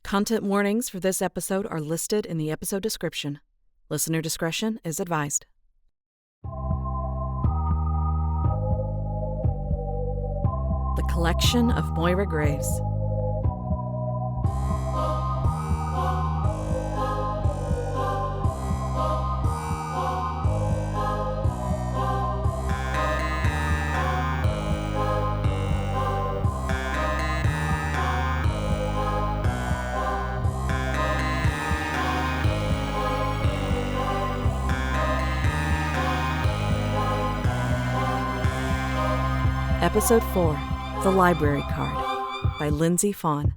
Content warnings for this episode are listed in the episode description. Listener discretion is advised. The Collection of Moira Graves. Episode 4, The Library Card, by Lindsay Fawn.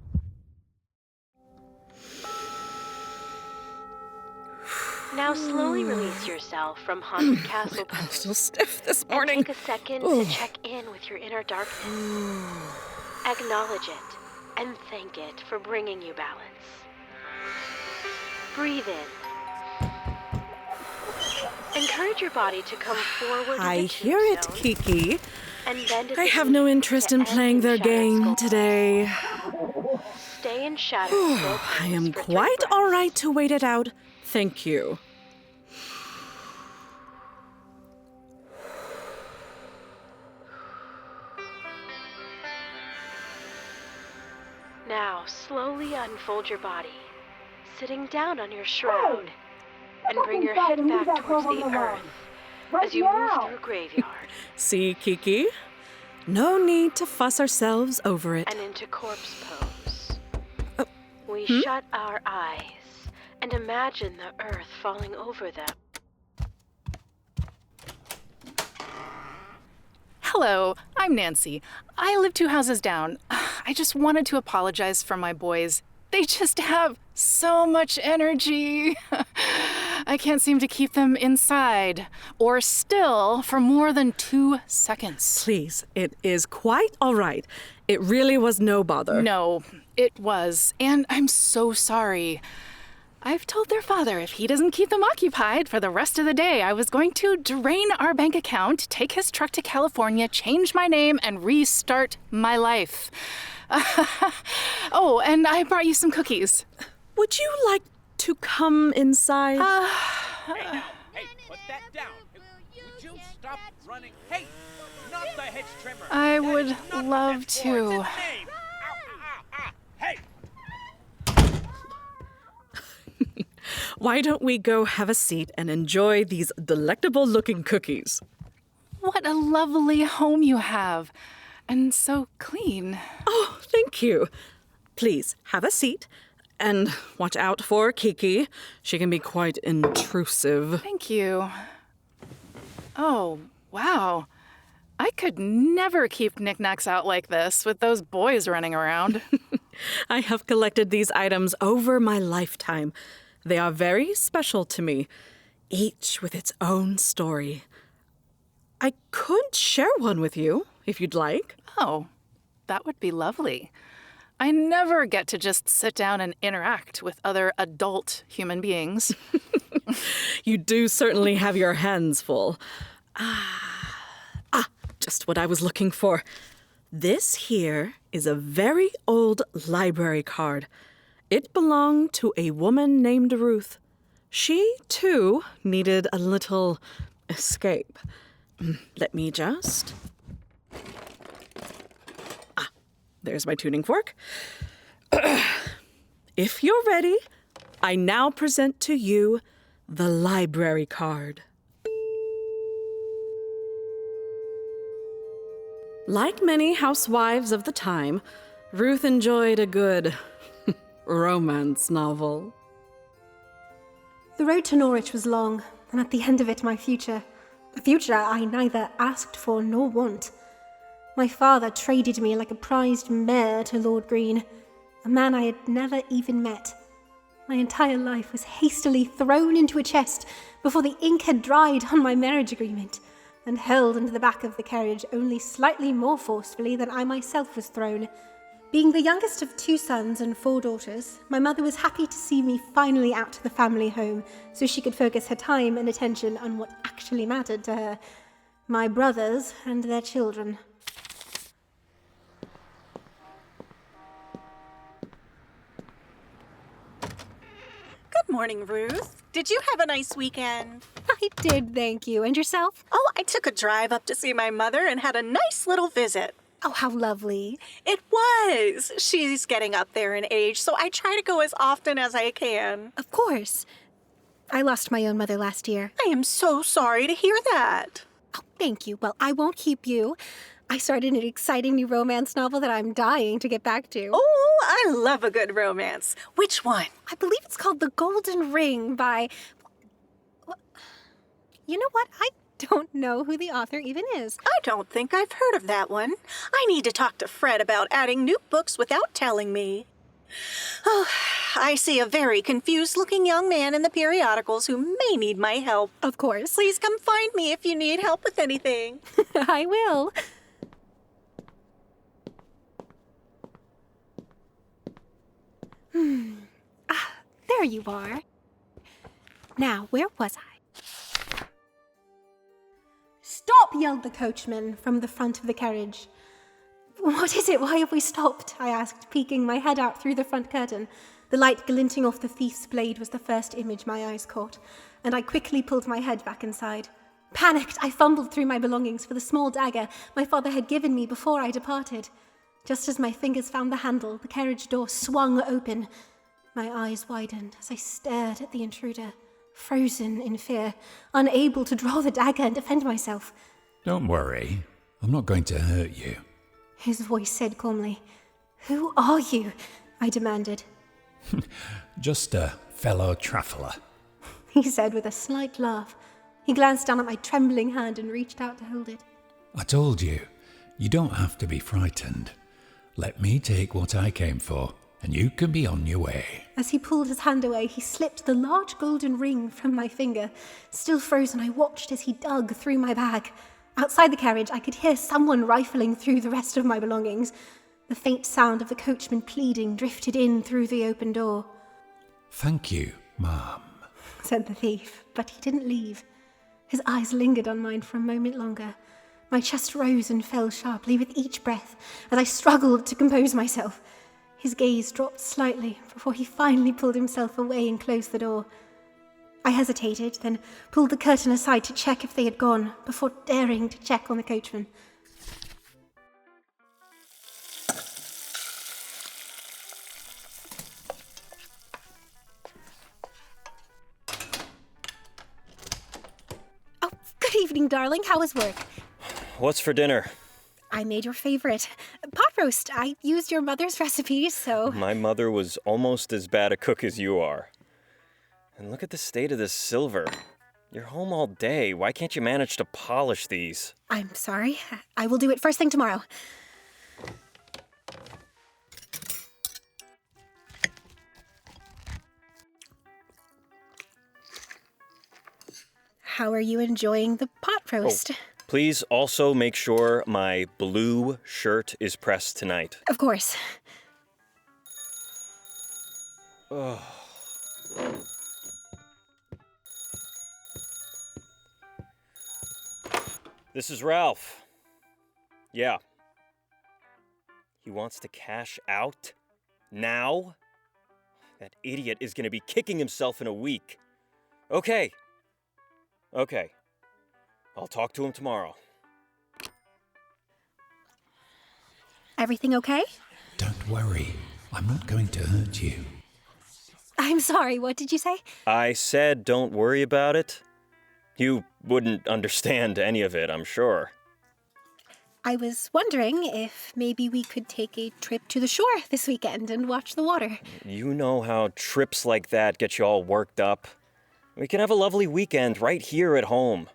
Now slowly release yourself from haunted castle I'm so stiff this morning. and take a second to check in with your inner darkness. Acknowledge it and thank it for bringing you balance. Breathe in. Encourage your body to come forward. I hear it, Kiki. And bend at I the have knees no interest to in end playing their shadow game sculpting. today. Stay in shadow. I am quite all right to wait it out. Thank you. Now, slowly unfold your body, sitting down on your shroud, and bring your head back towards the earth as you move through a graveyard See, Kiki? No need to fuss ourselves over it. and into corpse pose. Oh, We shut our eyes and imagine the earth falling over them. Hello, I'm Nancy. I live 2 houses down. I just wanted to apologize for my boys. They just have so much energy. I can't seem to keep them inside or still for more than 2 seconds. Please, it is quite all right. It really was no bother. No, it was, and I'm so sorry. I've told their father if he doesn't keep them occupied for the rest of the day, I was going to drain our bank account, take his truck to California, change my name, and restart my life. Oh, and I brought you some cookies. Would you like to come inside? Hey, put that down. Would you stop running? Hey, not the hedge trimmer. I That would is not love what that's for. to. It's his name. Ow. Hey. Why don't we go have a seat and enjoy these delectable-looking cookies? What a lovely home you have. And so clean. Oh, thank you. Please, have a seat. And watch out for Kiki. She can be quite intrusive. Thank you. Oh, wow. I could never keep knickknacks out like this with those boys running around. I have collected these items over my lifetime. They are very special to me, each with its own story. I could share one with you, if you'd like. Oh, that would be lovely. I never get to just sit down and interact with other adult human beings. You do certainly have your hands full. Just what I was looking for. This here is a very old library card. It belonged to a woman named Ruth. She, too, needed a little escape. Let me just... There's my tuning fork. If you're ready, I now present to you the library card. Like many housewives of the time, Ruth enjoyed a good romance novel. The road to Norwich was long, and at the end of it my future. A future I neither asked for nor want. My father traded me like a prized mare to Lord Green, a man I had never even met. My entire life was hastily thrown into a chest before the ink had dried on my marriage agreement, and held into the back of the carriage only slightly more forcefully than I myself was thrown. Being the youngest of 2 sons and 4 daughters, my mother was happy to see me finally out to the family home so she could focus her time and attention on what actually mattered to her, my brothers and their children. morning, Ruth. Did you have a nice weekend? I did, thank you. And yourself? Oh, I took a drive up to see my mother and had a nice little visit. Oh, how lovely. It was. She's getting up there in age, so I try to go as often as I can. Of course. I lost my own mother last year. I am so sorry to hear that. Oh, thank you. Well, I won't keep you. I started an exciting new romance novel that I'm dying to get back to. Oh, I love a good romance. Which one? I believe it's called The Golden Ring by... You know what? I don't know who the author even is. I don't think I've heard of that one. I need to talk to Fred about adding new books without telling me. Oh, I see a very confused-looking young man in the periodicals who may need my help. Of course. Please come find me if you need help with anything. I will. There you are. Now, where was I? Stop! Yelled the coachman from the front of the carriage. What is it? Why have we stopped? I asked, peeking my head out through the front curtain. The light glinting off the thief's blade was the first image my eyes caught, and I quickly pulled my head back inside. Panicked, I fumbled through my belongings for the small dagger my father had given me before I departed. Just as my fingers found the handle, the carriage door swung open. My eyes widened as I stared at the intruder, frozen in fear, unable to draw the dagger and defend myself. Don't worry. I'm not going to hurt you. His voice said calmly. Who are you? I demanded. Just a fellow traveller. He said with a slight laugh. He glanced down at my trembling hand and reached out to hold it. I told you, you don't have to be frightened. Let me take what I came for, and you can be on your way. As he pulled his hand away, he slipped the large golden ring from my finger. Still frozen, I watched as he dug through my bag. Outside the carriage, I could hear someone rifling through the rest of my belongings. The faint sound of the coachman pleading drifted in through the open door. Thank you, Mum, said the thief, but he didn't leave. His eyes lingered on mine for a moment longer. My chest rose and fell sharply with each breath as I struggled to compose myself. His gaze dropped slightly before he finally pulled himself away and closed the door. I hesitated, then pulled the curtain aside to check if they had gone, before daring to check on the coachman. Oh, good evening, darling. How was work? What's for dinner? I made your favorite. Pot roast. I used your mother's recipe, so... My mother was almost as bad a cook as you are. And look at the state of this silver. You're home all day. Why can't you manage to polish these? I'm sorry. I will do it first thing tomorrow. How are you enjoying the pot roast? Oh, please also make sure my blue shirt is pressed tonight. Of course. Oh. This is Ralph. Yeah. He wants to cash out? Now? That idiot is going to be kicking himself in a week. Okay. I'll talk to him tomorrow. Everything okay? Don't worry. I'm not going to hurt you. I'm sorry, what did you say? I said don't worry about it. You wouldn't understand any of it, I'm sure. I was wondering if maybe we could take a trip to the shore this weekend and watch the water. You know how trips like that get you all worked up. We can have a lovely weekend right here at home.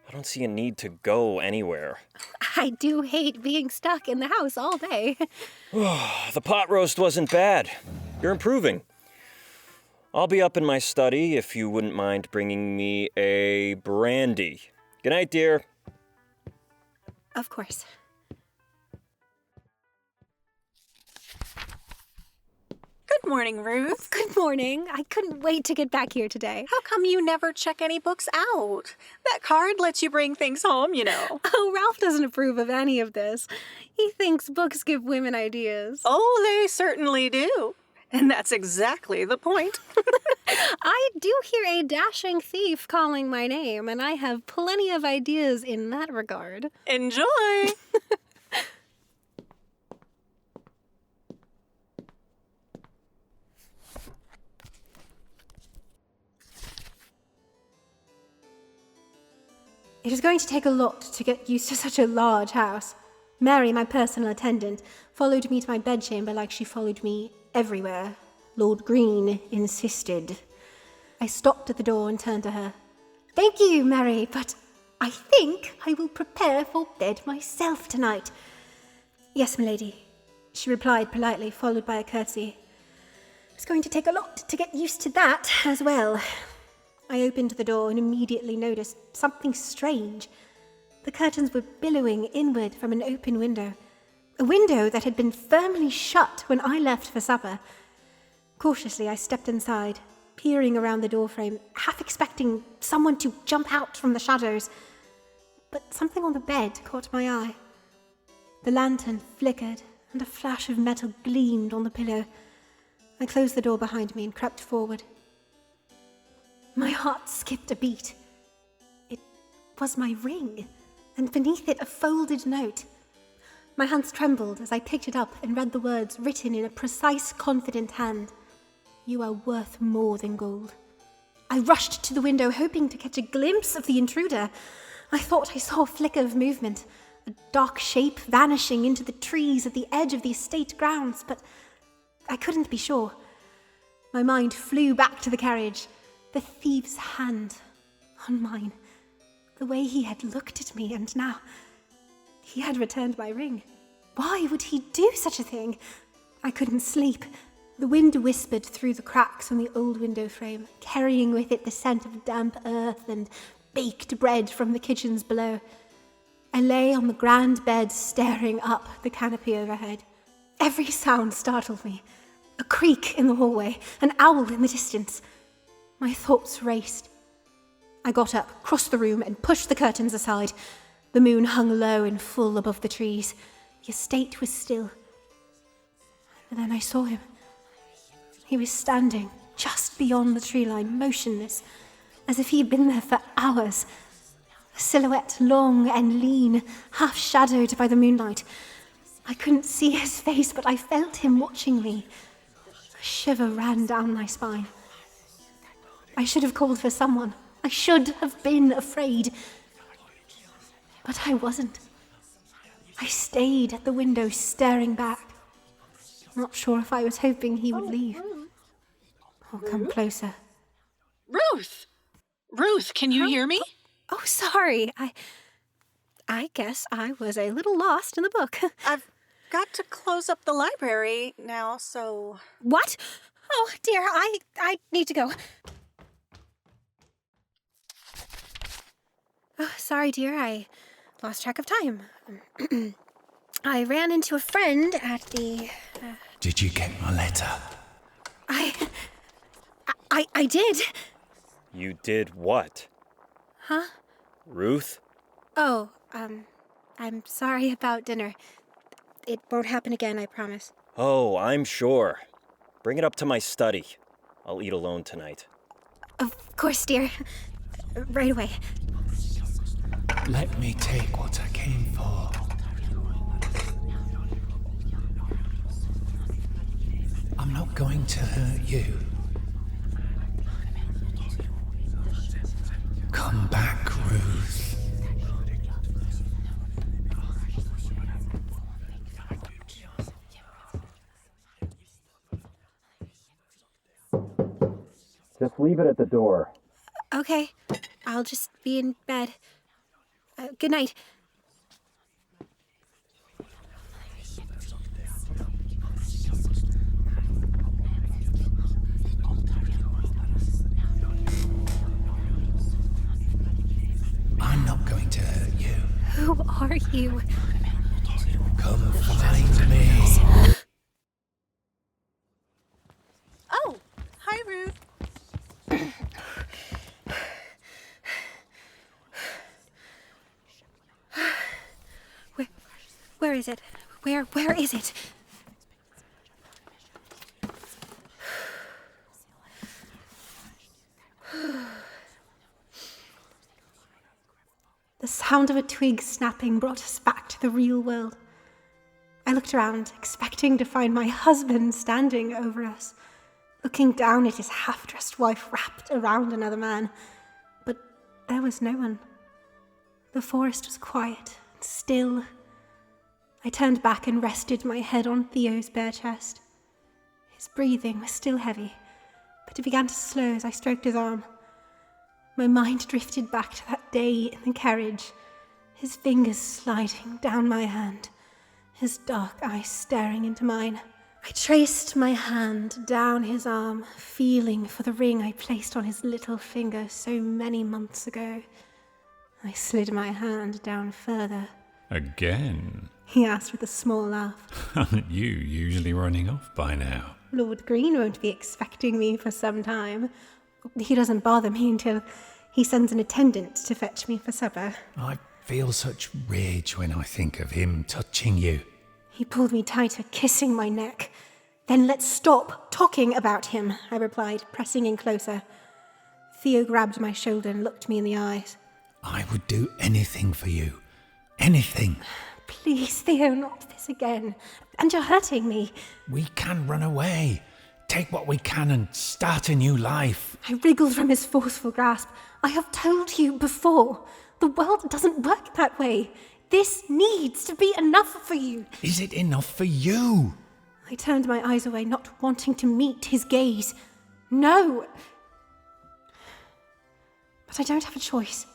I don't see a need to go anywhere. I do hate being stuck in the house all day. The pot roast wasn't bad. You're improving. I'll be up in my study if you wouldn't mind bringing me a brandy. Good night, dear. Of course. Good morning, Ruth. Good morning. I couldn't wait to get back here today. How come you never check any books out? That card lets you bring things home, you know. Oh, Ralph doesn't approve of any of this. He thinks books give women ideas. Oh, they certainly do. And that's exactly the point. I do hear a dashing thief calling my name, and I have plenty of ideas in that regard. Enjoy! It is going to take a lot to get used to such a large house. Mary, my personal attendant, followed me to my bedchamber like she followed me everywhere. Lord Green insisted. I stopped at the door and turned to her. Thank you, Mary, but I think I will prepare for bed myself tonight. Yes, m'lady, she replied politely, followed by a curtsy. It's going to take a lot to get used to that as well. I opened the door and immediately noticed something strange. The curtains were billowing inward from an open window. A window that had been firmly shut when I left for supper. Cautiously, I stepped inside, peering around the doorframe, half expecting someone to jump out from the shadows. But something on the bed caught my eye. The lantern flickered, and a flash of metal gleamed on the pillow. I closed the door behind me and crept forward. My heart skipped a beat. It was my ring, and beneath it a folded note. My hands trembled as I picked it up and read the words written in a precise, confident hand. You are worth more than gold. I rushed to the window, hoping to catch a glimpse of the intruder. I thought I saw a flicker of movement, a dark shape vanishing into the trees at the edge of the estate grounds, but I couldn't be sure. My mind flew back to the carriage. The thief's hand on mine. The way he had looked at me, and now he had returned my ring. Why would he do such a thing? I couldn't sleep. The wind whispered through the cracks on the old window frame, carrying with it the scent of damp earth and baked bread from the kitchens below. I lay on the grand bed staring up the canopy overhead. Every sound startled me. A creak in the hallway, an owl in the distance. My thoughts raced. I got up, crossed the room, and pushed the curtains aside. The moon hung low and full above the trees. The estate was still. And then I saw him. He was standing just beyond the tree line, motionless, as if he had been there for hours. A silhouette, long and lean, half shadowed by the moonlight. I couldn't see his face, but I felt him watching me. A shiver ran down my spine. I should have called for someone. I should have been afraid. But I wasn't. I stayed at the window, staring back. Not sure if I was hoping he would leave. Or come closer. Ruth! Ruth, can you hear me? Oh, sorry. I guess I was a little lost in the book. I've got to close up the library now, so... What? Oh, dear, I need to go. Oh, sorry, dear, I lost track of time. I ran into a friend at the... Did you get my letter? I did. You did what? Huh? Ruth? Oh, I'm sorry about dinner. It won't happen again, I promise. Oh, I'm sure. Bring it up to my study. I'll eat alone tonight. Of course, dear. Right away. Let me take what I came for. I'm not going to hurt you. Come back, Ruth. Just leave it at the door. Okay, I'll just be in bed. Good night. I'm not going to hurt you. Who are you? Come find me. Oh, hi, Ruth. Where is it? Where is it? The sound of a twig snapping brought us back to the real world. I looked around, expecting to find my husband standing over us, looking down at his half-dressed wife wrapped around another man. But there was no one. The forest was quiet and still. I turned back and rested my head on Theo's bare chest. His breathing was still heavy, but it began to slow as I stroked his arm. My mind drifted back to that day in the carriage, his fingers sliding down my hand, his dark eyes staring into mine. I traced my hand down his arm, feeling for the ring I placed on his little finger so many months ago. I slid my hand down further. Again? He asked with a small laugh. Aren't you usually running off by now? Lord Green won't be expecting me for some time. He doesn't bother me until he sends an attendant to fetch me for supper. I feel such rage when I think of him touching you. He pulled me tighter, kissing my neck. Then let's stop talking about him, I replied, pressing in closer. Theo grabbed my shoulder and looked me in the eyes. I would do anything for you. Anything. Please, Theo, not this again. And you're hurting me. We can run away. Take what we can and start a new life. I wriggled from his forceful grasp. I have told you before. The world doesn't work that way. This needs to be enough for you. Is it enough for you? I turned my eyes away, not wanting to meet his gaze. No. But I don't have a choice.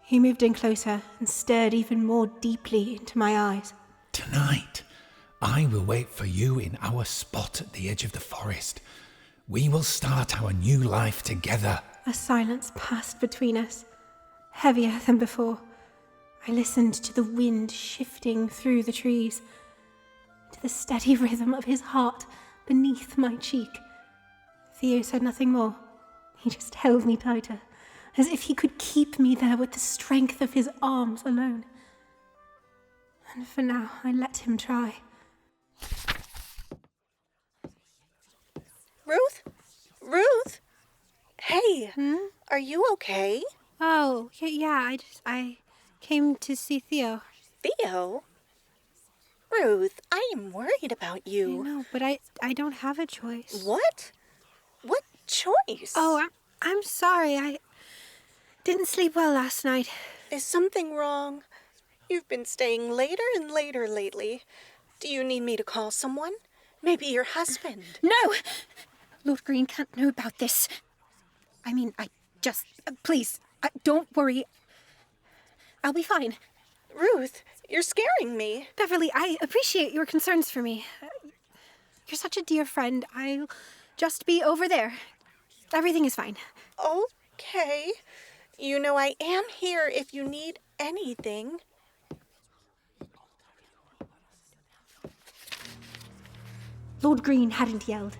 He moved in closer and stared even more deeply into my eyes. Tonight, I will wait for you in our spot at the edge of the forest. We will start our new life together. A silence passed between us, heavier than before. I listened to the wind shifting through the trees, to the steady rhythm of his heart beneath my cheek. Theo said nothing more. He just held me tighter, as if he could keep me there with the strength of his arms alone. And for now, I let him try. Ruth? Ruth? Hey, Are you okay? Oh, yeah, I came to see Theo. Theo? Ruth, I am worried about you. I know, but I don't have a choice. What? What choice? Oh, I'm sorry. I didn't sleep well last night. Is something wrong? You've been staying later and later lately. Do you need me to call someone? Maybe your husband. No! Lord Green can't know about this. I mean, please, don't worry. I'll be fine. Ruth, you're scaring me. Beverly, I appreciate your concerns for me. You're such a dear friend. I'll just be over there. Everything is fine. Okay. You know I am here if you need anything. Lord Green hadn't yelled.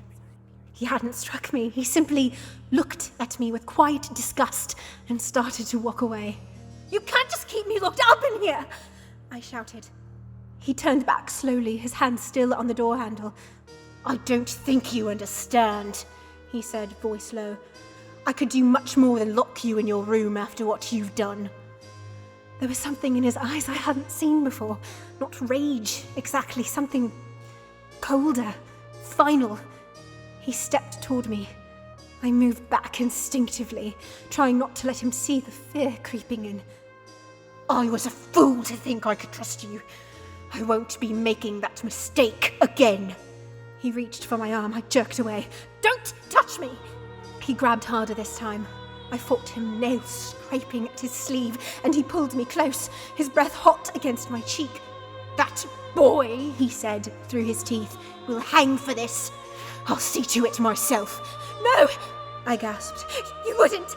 He hadn't struck me. He simply looked at me with quiet disgust and started to walk away. You can't just keep me locked up in here, I shouted. He turned back slowly, his hand still on the door handle. I don't think you understand, he said, voice low. I could do much more than lock you in your room after what you've done. There was something in his eyes I hadn't seen before. Not rage, exactly. Something colder, final. He stepped toward me. I moved back instinctively, trying not to let him see the fear creeping in. I was a fool to think I could trust you. I won't be making that mistake again. He reached for my arm. I jerked away. Don't touch me! He grabbed harder this time. I fought him, nails scraping at his sleeve, and he pulled me close, his breath hot against my cheek. That boy, he said through his teeth, will hang for this. I'll see to it myself. No! I gasped. You wouldn't!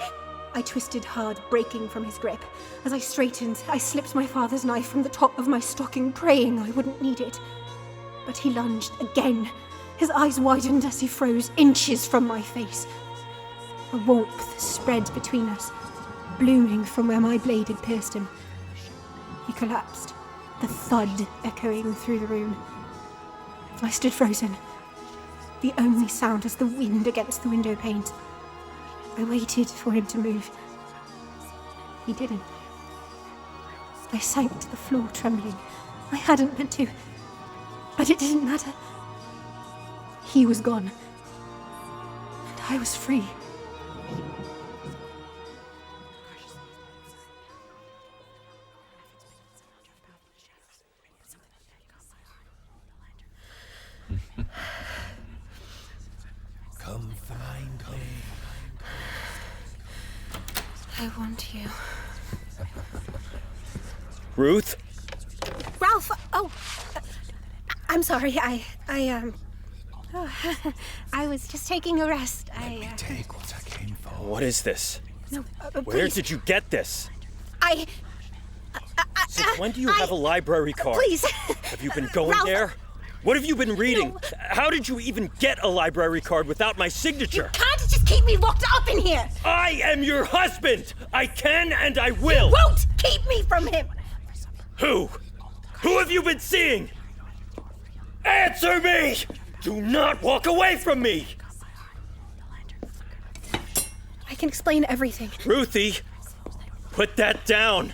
I twisted hard, breaking from his grip. As I straightened, I slipped my father's knife from the top of my stocking, praying I wouldn't need it. But he lunged again. His eyes widened as he froze inches from my face. A warmth spread between us, blooming from where my blade had pierced him. He collapsed, the thud echoing through the room. I stood frozen. The only sound was the wind against the window panes. I waited for him to move. He didn't. I sank to the floor, trembling. I hadn't meant to, but it didn't matter. He was gone, and I was free. Come find me. I want you. Ruth? Ralph! Oh! I'm sorry, I was just taking a rest. Let me take what I came for. What is this? No, Where please. did you get this? I Since when do you have a library card? Please! Have you been going Ralph. there? What have you been reading? No. How did you even get a library card without my signature? Can't just keep me locked up in here! I am your husband! I can and I will! Won't keep me from him! Who? Who have you been seeing? Answer me! Do not walk away from me! I can explain everything. Ruthie, put that down!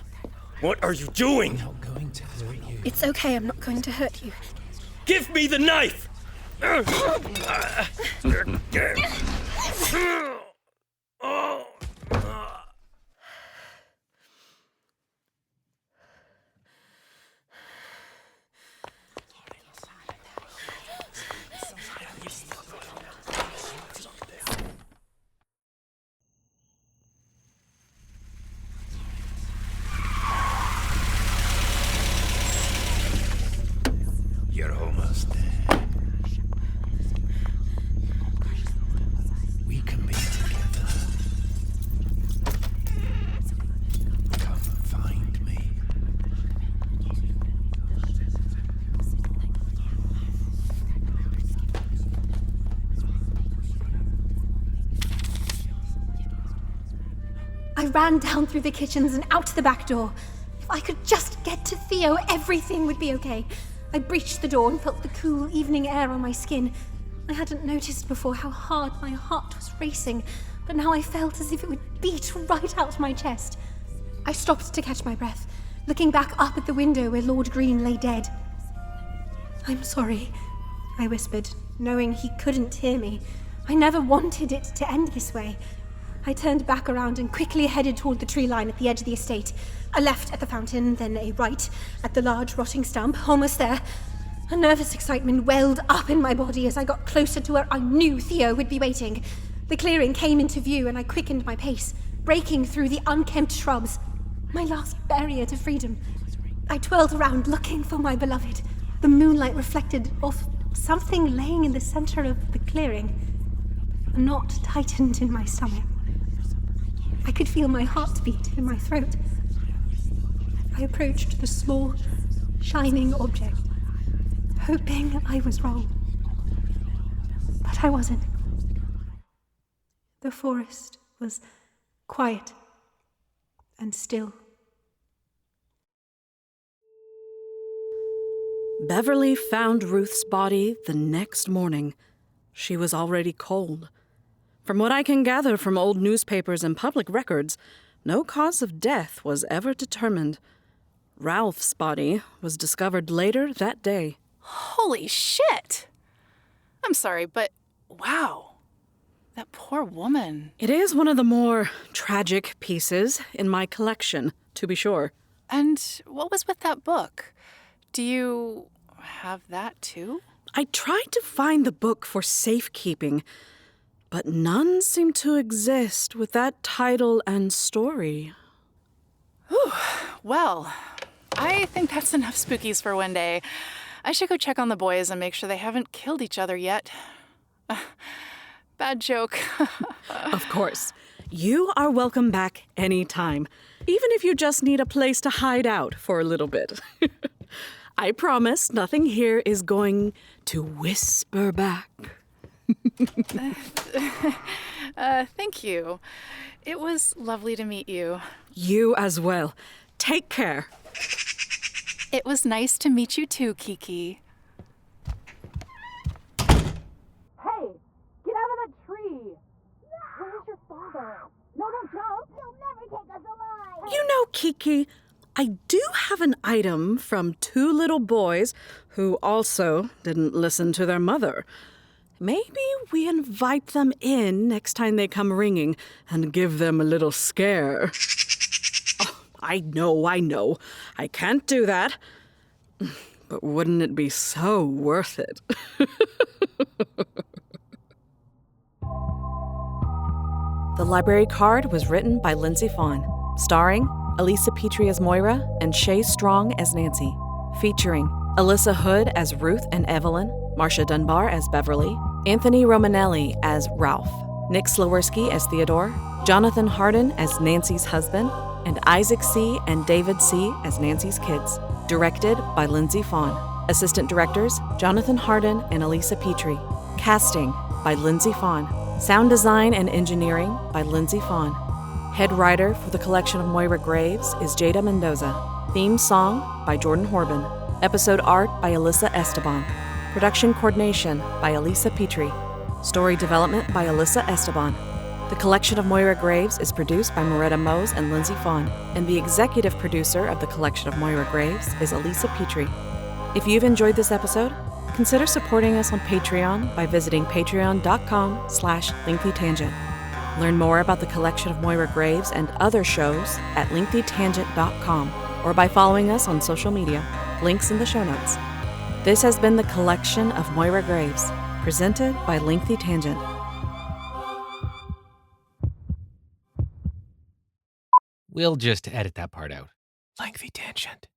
What are you doing? I'm not going to hurt you. It's okay, I'm not going to hurt you. Give me the knife! You're almost there. We can be together. Come find me. I ran down through the kitchens and out the back door. If I could just get to Theo, everything would be okay. I breached the door and felt the cool evening air on my skin. I hadn't noticed before how hard my heart was racing, but now I felt as if it would beat right out my chest. I stopped to catch my breath, looking back up at the window where Lord Green lay dead. "I'm sorry," I whispered, knowing he couldn't hear me. I never wanted it to end this way. I turned back around and quickly headed toward the tree line at the edge of the estate. A left at the fountain, then a right at the large rotting stump. Almost there. A nervous excitement welled up in my body as I got closer to where I knew Theo would be waiting. The clearing came into view and I quickened my pace, breaking through the unkempt shrubs. My last barrier to freedom. I twirled around looking for my beloved. The moonlight reflected off something laying in the center of the clearing. A knot tightened in my stomach. I could feel my heartbeat in my throat. I approached the small, shining object, hoping I was wrong. But I wasn't. The forest was quiet and still. Beverly found Ruth's body the next morning. She was already cold. From what I can gather from old newspapers and public records, no cause of death was ever determined. Ralph's body was discovered later that day. Holy shit! I'm sorry, but wow. That poor woman. It is one of the more tragic pieces in my collection, to be sure. And what was with that book? Do you have that too? I tried to find the book for safekeeping, but none seem to exist with that title and story. Whew. Well, I think that's enough spookies for one day. I should go check on the boys and make sure they haven't killed each other yet. Bad joke. Of course. You are welcome back anytime, even if you just need a place to hide out for a little bit. I promise nothing here is going to whisper back. Thank you. It was lovely to meet you. You as well. Take care. It was nice to meet you too, Kiki. Hey, get out of that tree! Where's your father? No, don't jump! You'll never take us alive! You know, Kiki, I do have an item from 2 little boys who also didn't listen to their mother. Maybe we invite them in next time they come ringing and give them a little scare. Oh, I know. I can't do that. But wouldn't it be so worth it? The library card was written by Lindsay Fawn, starring Alyssa Petrey as Moira and Shae Strong as Nancy, featuring Alyssa Houde as Ruth and Evelyn, Marcia Dunbar as Beverly, Anthony Romanelli as Ralph, Nick Sliwerski as Theodore, Jonathan Hardin as Nancy's husband, and Isaac C. and David C. as Nancy's kids. Directed by Lindsay Fawn. Assistant directors, Jonathan Hardin and Alyssa Petrey. Casting by Lindsay Fawn. Sound design and engineering by Lindsay Fawn. Head writer for the collection of Moira Graves is Jada Mendoza. Theme song by Jourdan Horban. Episode art by Alyssa Esteban. Production coordination by Alyssa Petrey. Story development by Alyssa Esteban. The collection of Moira Graves is produced by Merete Mohs and Lindsay Fawn, and the executive producer of the collection of Moira Graves is Alyssa Petrey. If you've enjoyed this episode, consider supporting us on Patreon by visiting patreon.com/lengthytangent. Learn more about the collection of Moira Graves and other shows at lengthytangent.com or by following us on social media. Links in the show notes. This has been the collection of Moira Graves, presented by Lengthy Tangent. We'll just edit that part out. Lengthy tangent.